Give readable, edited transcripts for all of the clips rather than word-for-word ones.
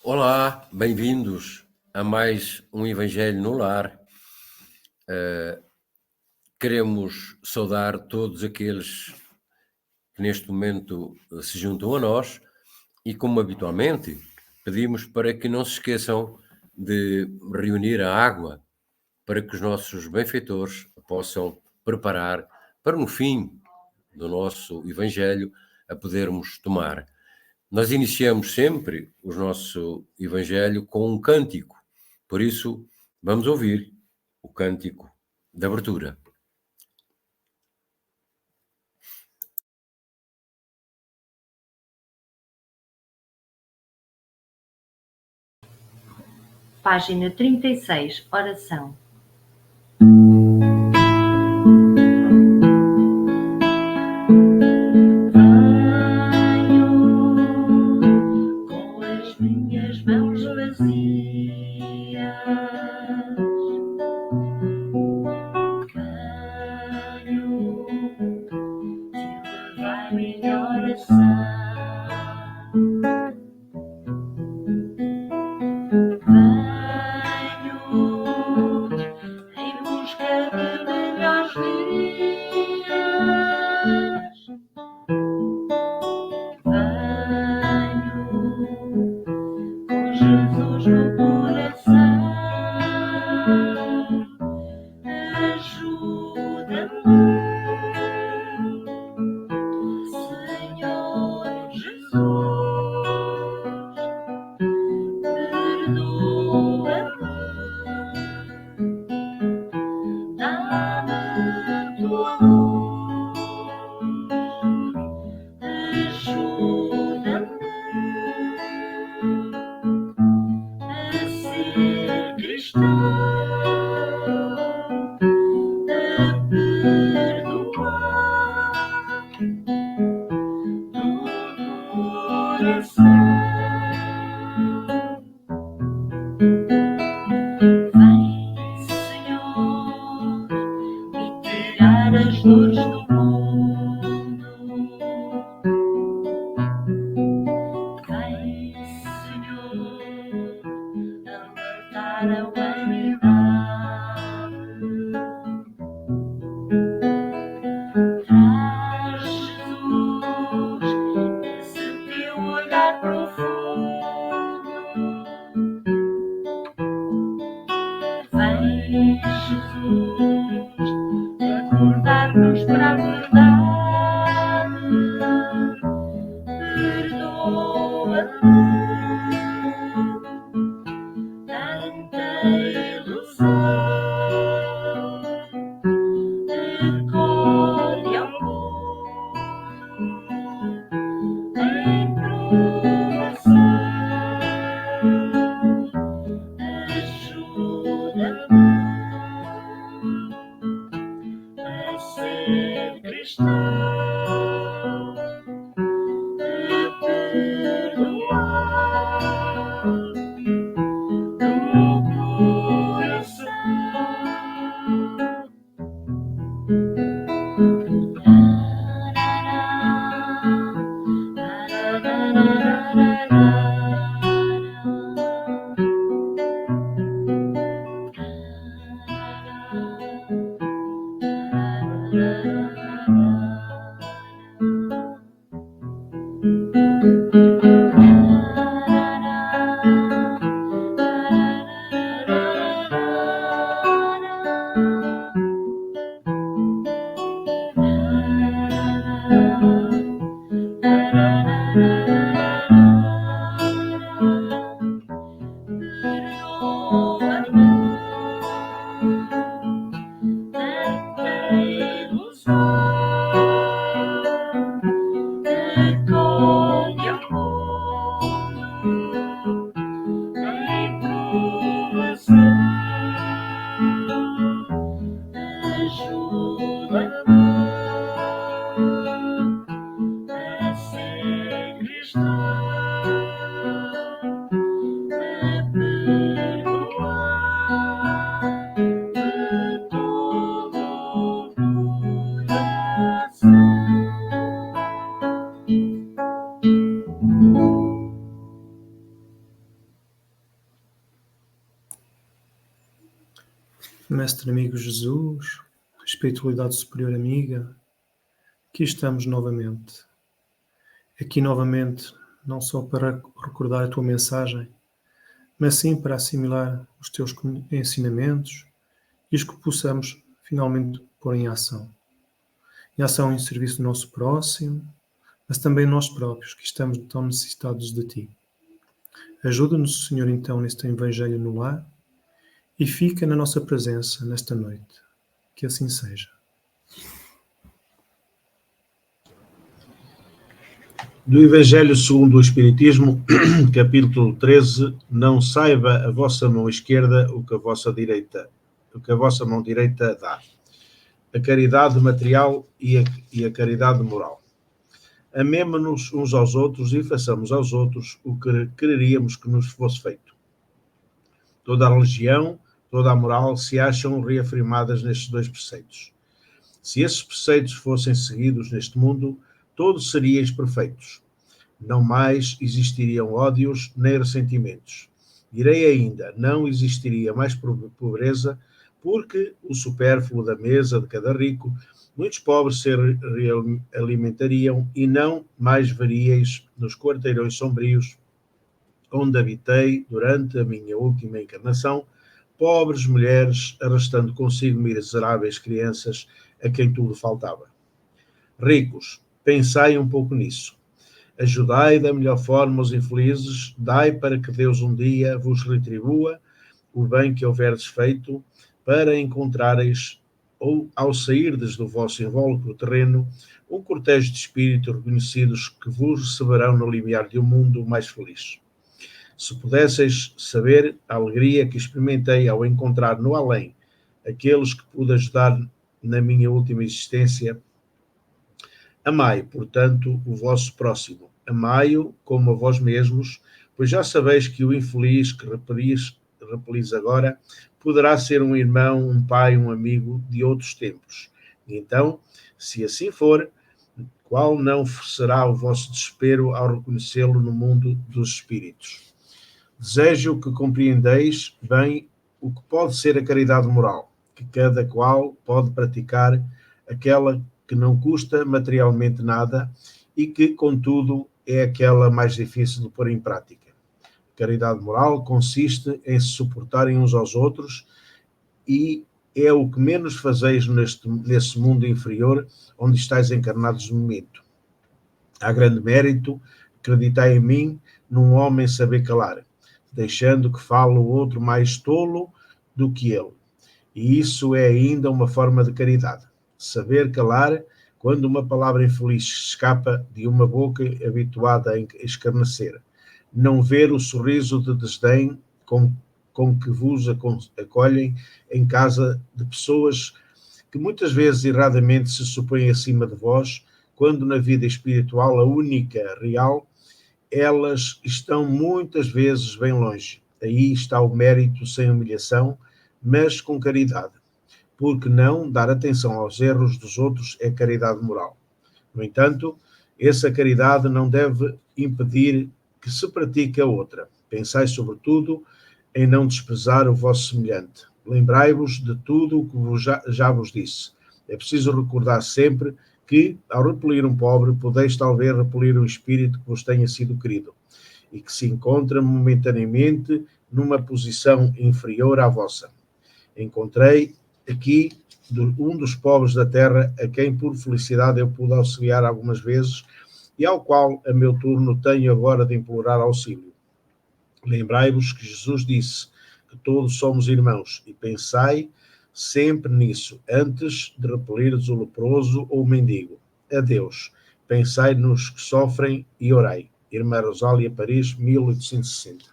Olá, bem-vindos a mais um Evangelho no Lar. Queremos saudar todos aqueles que neste momento se juntam a nós e, como habitualmente, pedimos para que não se esqueçam de reunir a água para que os nossos benfeitores a possam preparar para no fim do nosso Evangelho a podermos tomar. Nós iniciamos sempre o nosso Evangelho com um cântico, por isso vamos ouvir o cântico de abertura. Página 36, oração. Venho com as minhas mãos vazias, venho te levar minha oração. Venho em busca de melhores dias. Venho com Jesus no coração. Ajuda-me, Senhor Jesus. Perdoa-me, dá-me tua luz. Ajuda-me a ser cristão, a perdoar do coração. Vem, Senhor, mitigar as dores do mundo. Vem, Senhor, alertar a humanidade. Traz, Jesus, esse teu olhar profundo. Vem, Jesus, acordar-nos para a verdade. Perdoa-me tanta ilusão. Acolhe ao mundo em provação. Ajuda-me a ser cristão, a perdoar do coração. Mestre amigo Jesus, espiritualidade superior amiga, aqui estamos novamente. Aqui novamente, não só para recordar a tua mensagem, mas sim para assimilar os teus ensinamentos e os que possamos finalmente pôr em ação. Em ação em serviço do nosso próximo, mas também nós próprios, que estamos tão necessitados de ti. Ajuda-nos, Senhor, então, neste Evangelho no lar e fica na nossa presença nesta noite. Que assim seja. Do Evangelho segundo o Espiritismo, capítulo 13, não saiba a vossa mão esquerda o que a vossa mão direita dá. A caridade material e a caridade moral. Amemo-nos uns aos outros e façamos aos outros o que quereríamos que nos fosse feito. Toda a religião, toda a moral se acham reafirmadas nestes dois preceitos. Se esses preceitos fossem seguidos neste mundo, todos seríeis perfeitos. Não mais existiriam ódios nem ressentimentos. Direi ainda, não existiria mais pobreza, porque o supérfluo da mesa de cada rico, muitos pobres se alimentariam e não mais veríeis nos quarteirões sombrios onde habitei durante a minha última encarnação, pobres mulheres arrastando consigo miseráveis crianças a quem tudo faltava. Ricos, pensai um pouco nisso. Ajudai da melhor forma os infelizes, dai para que Deus um dia vos retribua o bem que houverdes feito, para encontrareis, ou ao sairdes do vosso invólucro terreno, um cortejo de espíritos reconhecidos que vos receberão no limiar de um mundo mais feliz. Se pudesseis saber a alegria que experimentei ao encontrar no além aqueles que pude ajudar na minha última existência, amai, portanto, o vosso próximo. Amai-o como a vós mesmos, pois já sabeis que o infeliz que repelis agora poderá ser um irmão, um pai, um amigo de outros tempos. E então, se assim for, qual não será o vosso desespero ao reconhecê-lo no mundo dos espíritos? Desejo que compreendeis bem o que pode ser a caridade moral, que cada qual pode praticar, aquela que não custa materialmente nada e que, contudo, é aquela mais difícil de pôr em prática. A caridade moral consiste em se suportarem uns aos outros e é o que menos fazeis nesse mundo inferior onde estáis encarnados no momento. Há grande mérito, acreditai em mim, num homem saber calar, deixando que fale o outro mais tolo do que ele. E isso é ainda uma forma de caridade. Saber calar quando uma palavra infeliz escapa de uma boca habituada a escarnecer. Não ver o sorriso de desdém com que vos acolhem em casa de pessoas que muitas vezes erradamente se supõem acima de vós, quando na vida espiritual a única real, elas estão muitas vezes bem longe. Aí está o mérito sem humilhação, mas com caridade. Porque não dar atenção aos erros dos outros é caridade moral. No entanto, essa caridade não deve impedir que se pratique a outra. Pensai, sobretudo, em não desprezar o vosso semelhante. Lembrai-vos de tudo o que já vos disse. É preciso recordar sempre que, ao repelir um pobre, podeis talvez repelir um espírito que vos tenha sido querido e que se encontra momentaneamente numa posição inferior à vossa. Encontrei aqui um dos pobres da terra a quem por felicidade eu pude auxiliar algumas vezes e ao qual a meu turno tenho agora de implorar auxílio. Lembrai-vos que Jesus disse que todos somos irmãos e pensai sempre nisso, antes de repelirdes o leproso ou o mendigo. Adeus. Pensai nos que sofrem e orai. Irmã Rosália, Paris, 1860.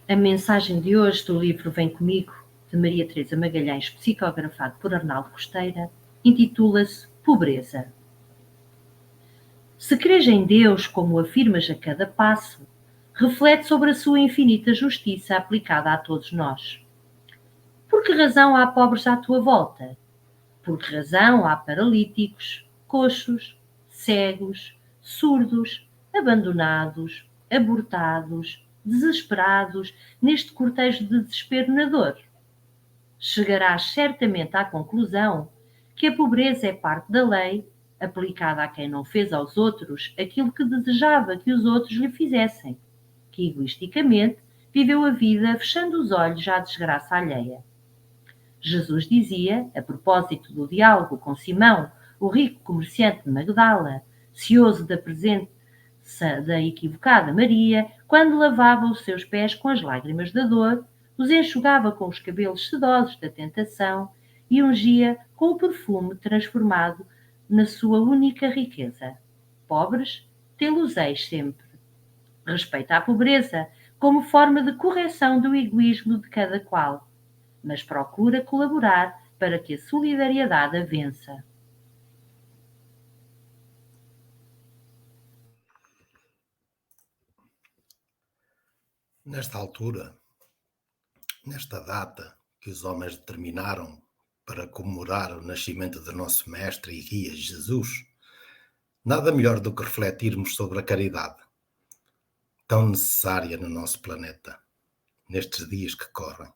A mensagem de hoje do livro Vem Comigo, de Maria Teresa Magalhães, psicografado por Arnaldo Costeira, intitula-se Pobreza. Se crês em Deus, como afirmas a cada passo, reflete sobre a sua infinita justiça aplicada a todos nós. Por que razão há pobres à tua volta? Por que razão há paralíticos, coxos, cegos, surdos, abandonados, abortados, desesperados, neste cortejo de desespero na dor. Chegarás certamente à conclusão que a pobreza é parte da lei, aplicada a quem não fez aos outros aquilo que desejava que os outros lhe fizessem, que egoisticamente viveu a vida fechando os olhos à desgraça alheia. Jesus dizia, a propósito do diálogo com Simão, o rico comerciante de Magdala, cioso da presença da equivocada Maria, quando lavava os seus pés com as lágrimas da dor, os enxugava com os cabelos sedosos da tentação e ungia com o perfume transformado na sua única riqueza. Pobres, tê-los-eis sempre. Respeita a pobreza como forma de correção do egoísmo de cada qual, mas procura colaborar para que a solidariedade a vença. Nesta altura, nesta data que os homens determinaram para comemorar o nascimento do nosso Mestre e Guia Jesus, nada melhor do que refletirmos sobre a caridade, tão necessária no nosso planeta, nestes dias que correm.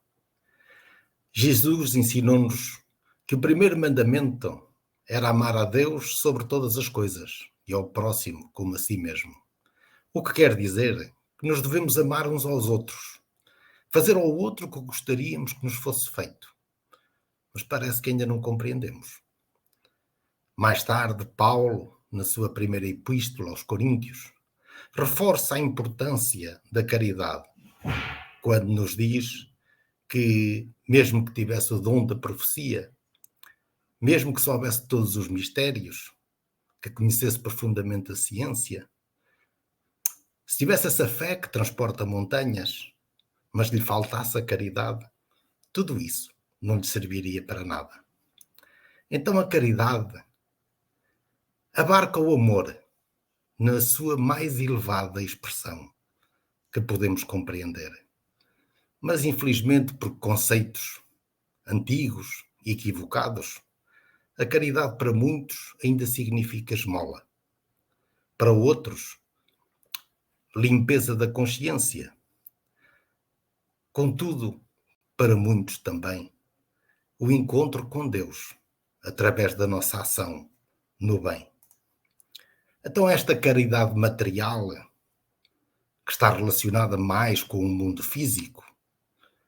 Jesus ensinou-nos que o primeiro mandamento era amar a Deus sobre todas as coisas e ao próximo como a si mesmo. O que quer dizer que nos devemos amar uns aos outros, fazer ao outro o que gostaríamos que nos fosse feito. Mas parece que ainda não compreendemos. Mais tarde, Paulo, na sua primeira epístola aos Coríntios, reforça a importância da caridade, quando nos diz que, mesmo que tivesse o dom da profecia, mesmo que soubesse todos os mistérios, que conhecesse profundamente a ciência, se tivesse essa fé que transporta montanhas, mas lhe faltasse a caridade, tudo isso não lhe serviria para nada. Então a caridade abarca o amor na sua mais elevada expressão que podemos compreender. Mas infelizmente por conceitos antigos e equivocados, a caridade para muitos ainda significa esmola. Para outros, limpeza da consciência. Contudo, para muitos também, o encontro com Deus, através da nossa ação no bem. Então esta caridade material, que está relacionada mais com o mundo físico,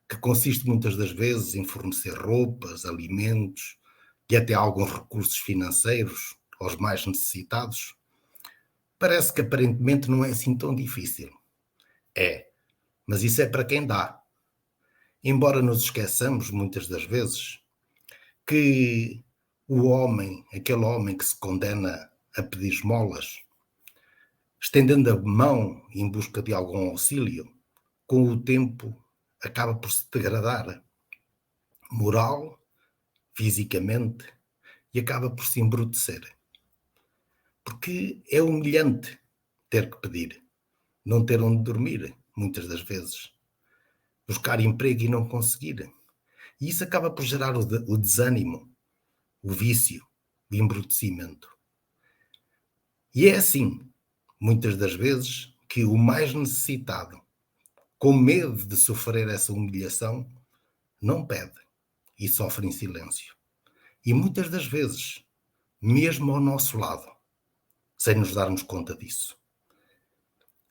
que consiste muitas das vezes em fornecer roupas, alimentos e até alguns recursos financeiros aos mais necessitados, parece que aparentemente não é assim tão difícil. É, mas isso é para quem dá. Embora nos esqueçamos muitas das vezes que o homem, aquele homem que se condena a pedir esmolas, estendendo a mão em busca de algum auxílio, com o tempo acaba por se degradar moral, fisicamente, e acaba por se embrutecer. Porque é humilhante ter que pedir, não ter onde dormir, muitas das vezes, buscar emprego e não conseguir. E isso acaba por gerar o desânimo, o vício, o embrutecimento. E é assim, muitas das vezes, que o mais necessitado, com medo de sofrer essa humilhação, não pede e sofre em silêncio. E muitas das vezes, mesmo ao nosso lado, sem nos darmos conta disso.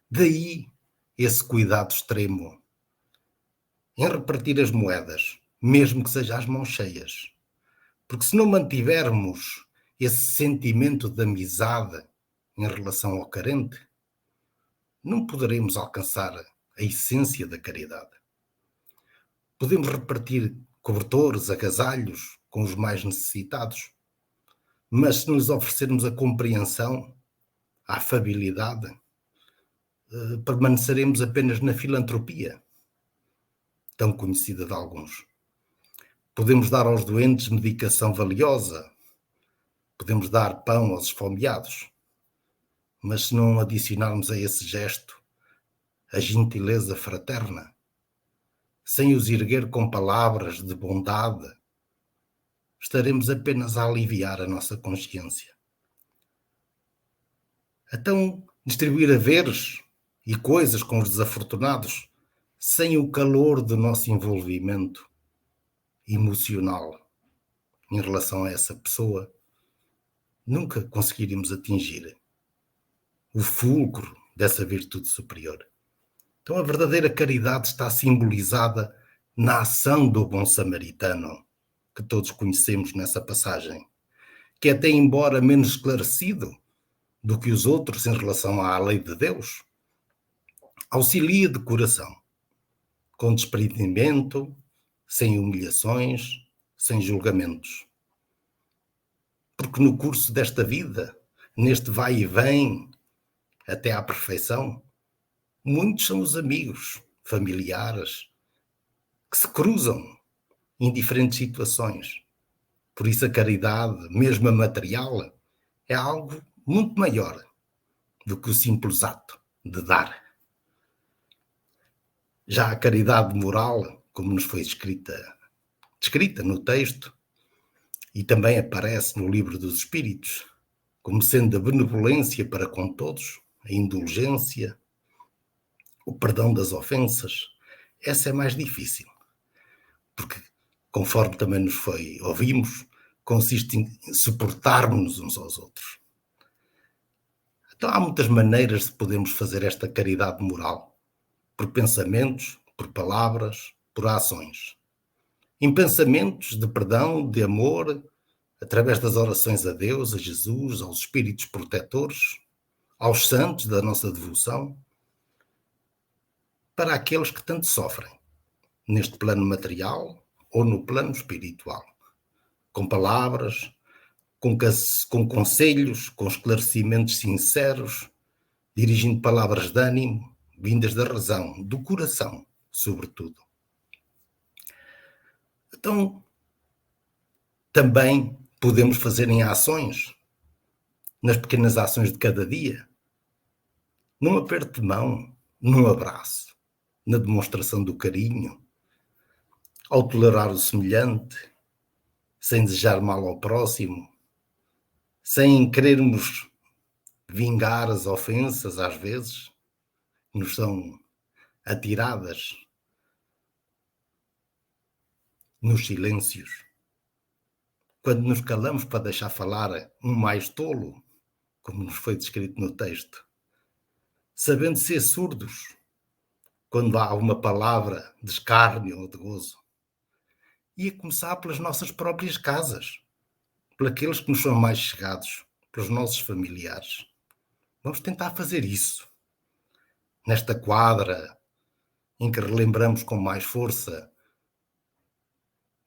Daí esse cuidado extremo em repartir as moedas, mesmo que seja às mãos cheias. Porque se não mantivermos esse sentimento de amizade em relação ao carente, não poderemos alcançar a essência da caridade. Podemos repartir cobertores, agasalhos com os mais necessitados, mas se nos oferecermos a compreensão, a afabilidade, permaneceremos apenas na filantropia, tão conhecida de alguns. Podemos dar aos doentes medicação valiosa, podemos dar pão aos esfomeados, mas se não adicionarmos a esse gesto a gentileza fraterna, sem os erguer com palavras de bondade, estaremos apenas a aliviar a nossa consciência. Então, distribuir haveres e coisas com os desafortunados, sem o calor do nosso envolvimento emocional em relação a essa pessoa, nunca conseguiríamos atingir o fulcro dessa virtude superior. Então a verdadeira caridade está simbolizada na ação do bom samaritano, que todos conhecemos nessa passagem, que até embora menos esclarecido do que os outros em relação à lei de Deus, auxilia de coração, com desprendimento, sem humilhações, sem julgamentos. Porque no curso desta vida, neste vai e vem até à perfeição, muitos são os amigos, familiares, que se cruzam em diferentes situações. Por isso a caridade, mesmo a material, é algo muito maior do que o simples ato de dar. Já a caridade moral, como nos foi descrita no texto, e também aparece no Livro dos Espíritos, como sendo a benevolência para com todos, a indulgência, o perdão das ofensas, essa é mais difícil, porque, conforme também ouvimos, consiste em suportarmos uns aos outros. Então há muitas maneiras de podermos fazer esta caridade moral, por pensamentos, por palavras, por ações. Em pensamentos de perdão, de amor, através das orações a Deus, a Jesus, aos espíritos protetores, aos santos da nossa devoção, para aqueles que tanto sofrem, neste plano material ou no plano espiritual, com palavras, com conselhos, com esclarecimentos sinceros, dirigindo palavras de ânimo, vindas da razão, do coração, sobretudo. Então, também podemos fazer em ações, nas pequenas ações de cada dia, num aperto de mão, num abraço, na demonstração do carinho, ao tolerar o semelhante, sem desejar mal ao próximo, sem querermos vingar as ofensas, às vezes, que nos são atiradas nos silêncios. Quando nos calamos para deixar falar um mais tolo, como nos foi descrito no texto, sabendo ser surdos quando há uma palavra de escárnio ou de gozo. E a começar pelas nossas próprias casas, por aqueles que nos são mais chegados, pelos nossos familiares. Vamos tentar fazer isso, nesta quadra em que relembramos com mais força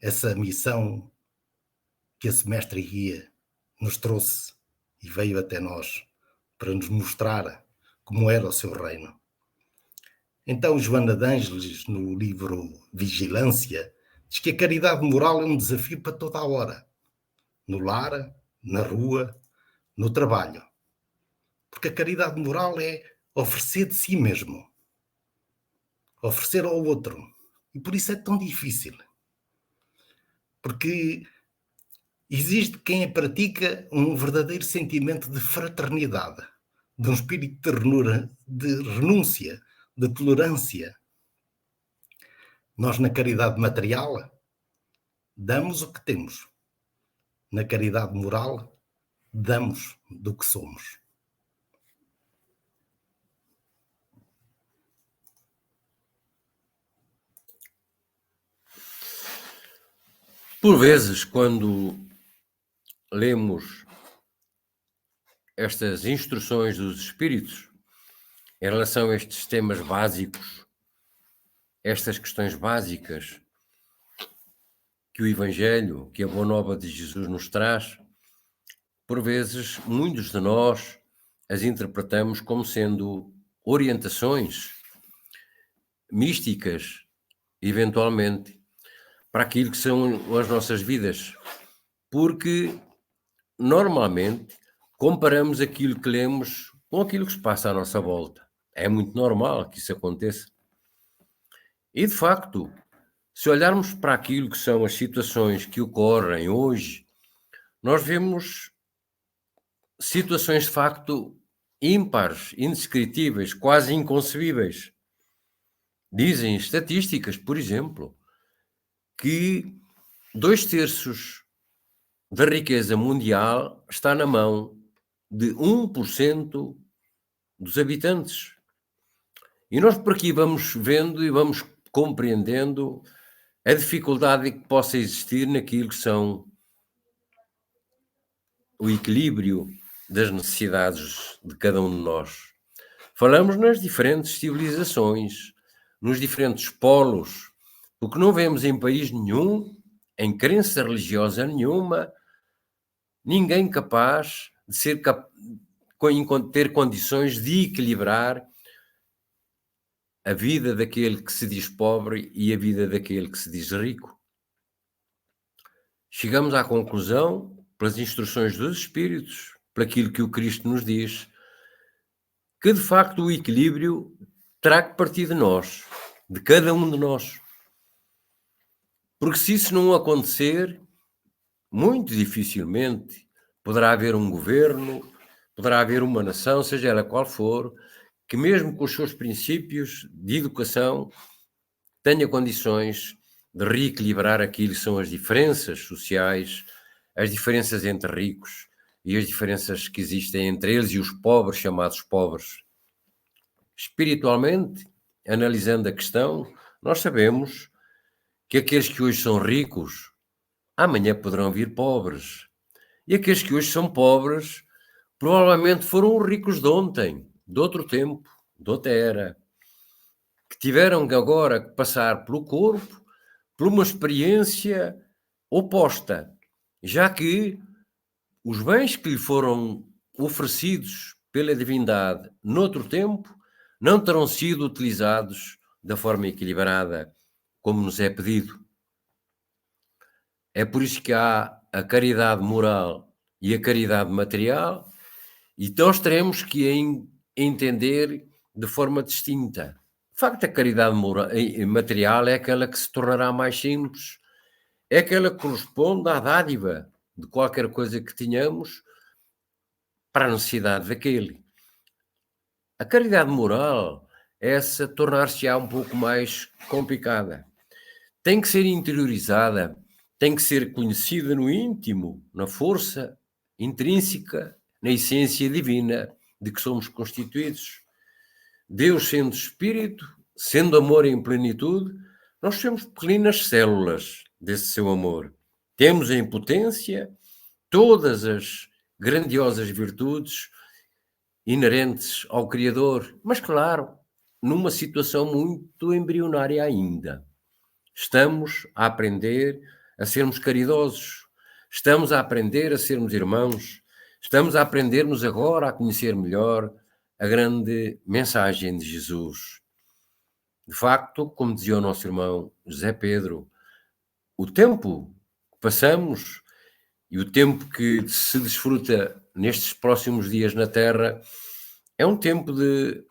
essa missão que esse mestre e guia nos trouxe e veio até nós para nos mostrar como era o seu reino. Então, Joana de Ângeles, no livro Vigilância, diz que a caridade moral é um desafio para toda a hora, no lar, na rua, no trabalho. Porque a caridade moral é oferecer de si mesmo, oferecer ao outro. E por isso é tão difícil. Porque existe quem pratica um verdadeiro sentimento de fraternidade, de um espírito de ternura, de renúncia, de tolerância. Nós, na caridade material, damos o que temos. Na caridade moral, damos do que somos. Por vezes, quando lemos estas instruções dos Espíritos em relação a estes temas básicos, estas questões básicas que o Evangelho, que a Boa Nova de Jesus nos traz, por vezes, muitos de nós as interpretamos como sendo orientações místicas, eventualmente, para aquilo que são as nossas vidas, porque normalmente comparamos aquilo que lemos com aquilo que se passa à nossa volta. É muito normal que isso aconteça. E, de facto, se olharmos para aquilo que são as situações que ocorrem hoje, nós vemos situações, de facto, ímpares, indescritíveis, quase inconcebíveis. Dizem estatísticas, por exemplo, que 2/3 da riqueza mundial está na mão de 1% dos habitantes. E nós por aqui vamos vendo e vamos compreendendo a dificuldade que possa existir naquilo que são o equilíbrio das necessidades de cada um de nós. Falamos nas diferentes civilizações, nos diferentes polos, porque não vemos em país nenhum, em crença religiosa nenhuma, ninguém capaz de ter condições de equilibrar a vida daquele que se diz pobre e a vida daquele que se diz rico. Chegamos à conclusão, pelas instruções dos Espíritos, por aquilo que o Cristo nos diz, que de facto o equilíbrio terá que partir de nós, de cada um de nós. Porque se isso não acontecer, muito dificilmente poderá haver um governo, poderá haver uma nação, seja ela qual for, que mesmo com os seus princípios de educação tenha condições de reequilibrar aquilo que são as diferenças sociais, as diferenças entre ricos e as diferenças que existem entre eles e os pobres, chamados pobres. Espiritualmente, analisando a questão, nós sabemos que aqueles que hoje são ricos, amanhã poderão vir pobres. E aqueles que hoje são pobres, provavelmente foram os ricos de ontem, de outro tempo, de outra era, que tiveram agora que passar pelo corpo, por uma experiência oposta, já que os bens que lhe foram oferecidos pela divindade noutro tempo não terão sido utilizados da forma equilibrada, como nos é pedido. É por isso que há a caridade moral e a caridade material, e nós teremos que entender de forma distinta. De facto, a caridade material é aquela que se tornará mais simples, é aquela que corresponde à dádiva de qualquer coisa que tenhamos para a necessidade daquele. A caridade moral, essa tornar-se-á um pouco mais complicada. Tem que ser interiorizada, tem que ser conhecida no íntimo, na força intrínseca, na essência divina de que somos constituídos. Deus sendo Espírito, sendo amor em plenitude, nós somos pequeninas células desse seu amor. Temos em potência todas as grandiosas virtudes inerentes ao Criador, mas claro, numa situação muito embrionária ainda. Estamos a aprender a sermos caridosos, estamos a aprender a sermos irmãos, estamos a aprendermos agora a conhecer melhor a grande mensagem de Jesus. De facto, como dizia o nosso irmão José Pedro, o tempo que passamos e o tempo que se desfruta nestes próximos dias na Terra é um tempo de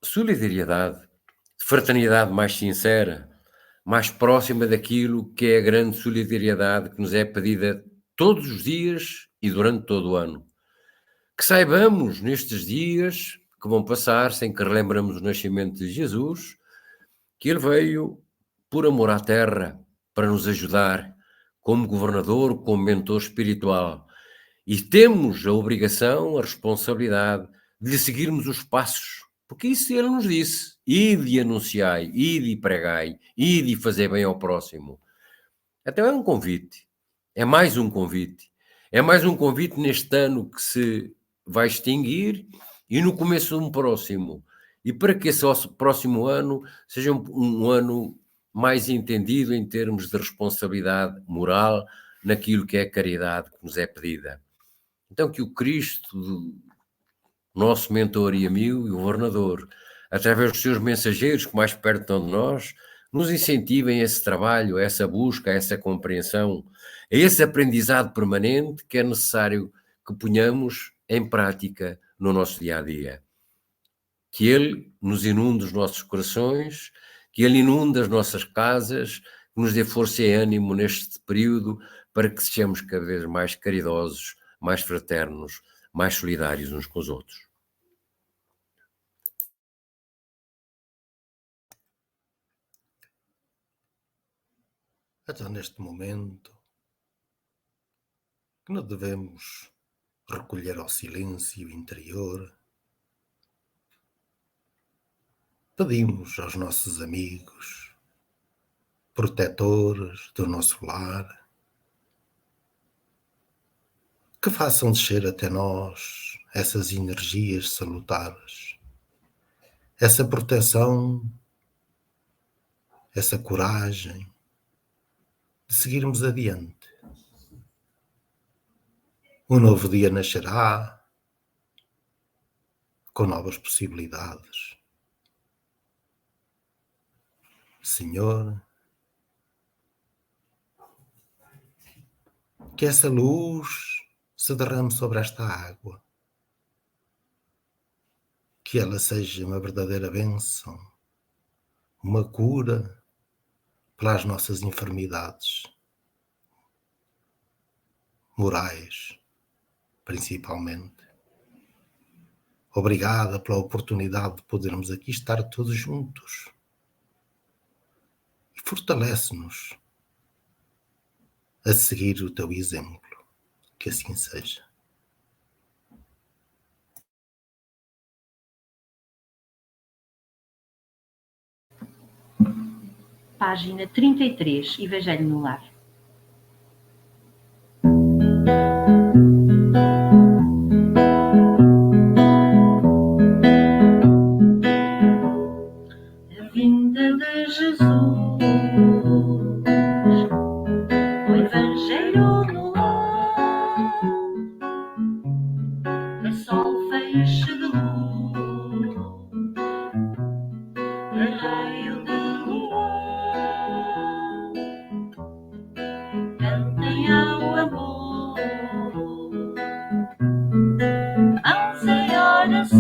solidariedade, de fraternidade mais sincera, mais próxima daquilo que é a grande solidariedade que nos é pedida todos os dias e durante todo o ano. Que saibamos nestes dias que vão passar, sem que relembramos o nascimento de Jesus, que ele veio por amor à terra, para nos ajudar, como governador, como mentor espiritual. E temos a obrigação, a responsabilidade de lhe seguirmos os passos, porque isso ele nos disse: ide anunciai, ide pregai, ide fazer bem ao próximo. Então é um convite, é mais um convite. É mais um convite neste ano que se vai extinguir e no começo de um próximo. E para que esse próximo ano seja um ano mais entendido em termos de responsabilidade moral naquilo que é a caridade que nos é pedida. Então que o Cristo, nosso mentor e amigo e governador, através dos seus mensageiros que mais perto estão de nós, nos incentivem a esse trabalho, a essa busca, a essa compreensão, a esse aprendizado permanente que é necessário que ponhamos em prática no nosso dia-a-dia. Que Ele nos inunde os nossos corações, que Ele inunde as nossas casas, que nos dê força e ânimo neste período para que sejamos cada vez mais caridosos, mais fraternos, mais solidários uns com os outros. Então, neste momento, que não devemos recolher ao silêncio interior, pedimos aos nossos amigos, protetores do nosso lar, que façam descer até nós essas energias salutares, essa proteção, essa coragem de seguirmos adiante. Um novo dia nascerá com novas possibilidades. Senhor, que essa luz se derrame sobre esta água, que ela seja uma verdadeira bênção, uma cura para as nossas enfermidades morais, principalmente. Obrigada pela oportunidade de podermos aqui estar todos juntos. E fortalece-nos a seguir o teu exemplo. Que assim seja. Página 33, Evangelho no Lar. A vinda de Jesus, o Evangelho no lar, é sol feixe de luz, é raio de luar, cantem ao amor, mãos em oração,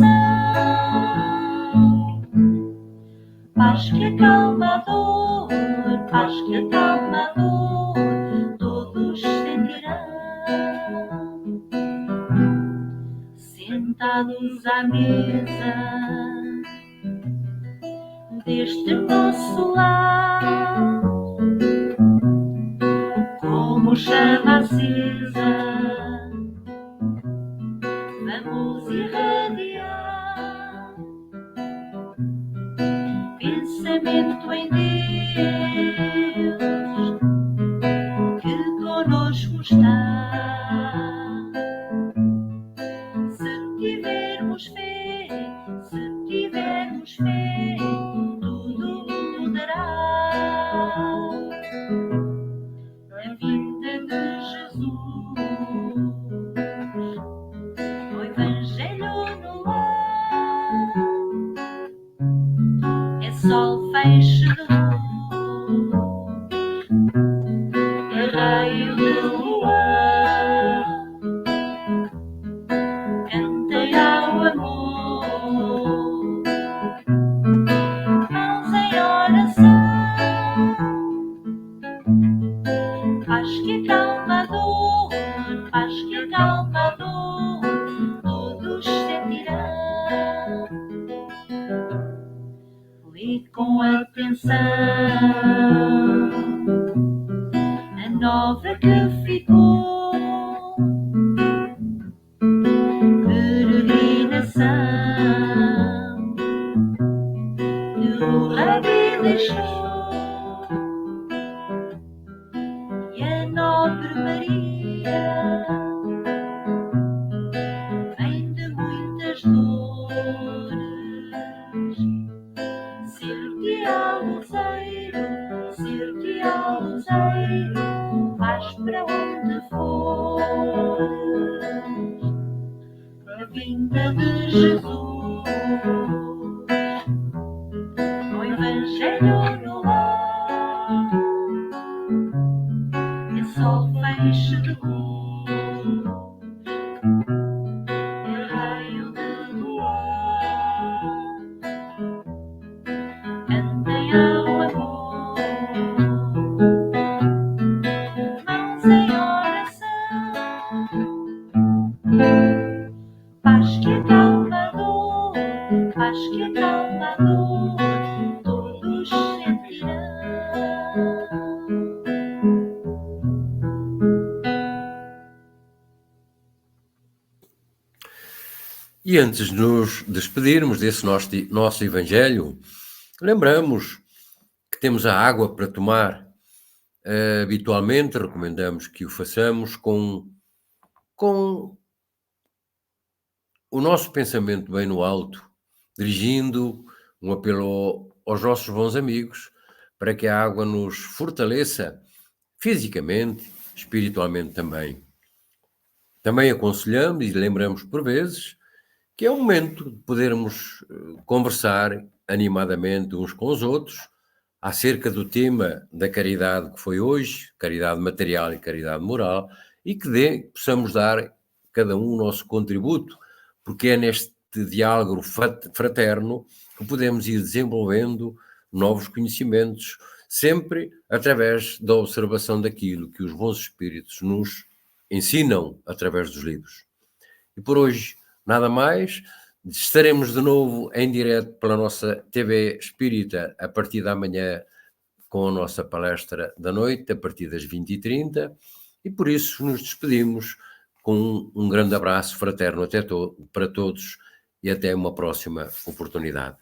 paz que acalma a dor, paz que acalma a dor, todos sentirão, sentados à mesa deste nosso lar, como chama acesa, vamos irradiar pensamento em Deus, que conosco está. Se tivermos fé, tudo mudará. A vinda de Jesus, o Evangelho no lar, é sol feixe de luz, é raio de luar, cantem ao amor, mãos em oração, paz que acalma a dor, paz que acalma a dor, todos sentirão. Lê com atenção a nova que ficou, peregrinação que o Rabi deixou, e a nobre Maria vem de muitas dores. Ser-te ao luzeiro, vais para onde fores. A vinda de Jesus, o Evangelho no lar, é sol feixe de luz, é raio de luar, cantem ao amor, mãos em oração, paz que acalma a dor, todos sentirão. E antes de nos despedirmos desse nosso Evangelho, lembramos que temos a água para tomar. Habitualmente recomendamos que o façamos com o nosso pensamento bem no alto, dirigindo um apelo aos nossos bons amigos para que a água nos fortaleça fisicamente, espiritualmente também. Também aconselhamos e lembramos por vezes que é o momento de podermos conversar animadamente uns com os outros acerca do tema da caridade que foi hoje, caridade material e caridade moral, e que possamos dar cada um o nosso contributo, porque é neste diálogo fraterno que podemos ir desenvolvendo novos conhecimentos, sempre através da observação daquilo que os bons espíritos nos ensinam através dos livros. E por hoje, nada mais. Estaremos de novo em direto pela nossa TV Espírita a partir da manhã com a nossa palestra da noite, a partir das 20h30, e por isso nos despedimos com um grande abraço fraterno para todos e até uma próxima oportunidade.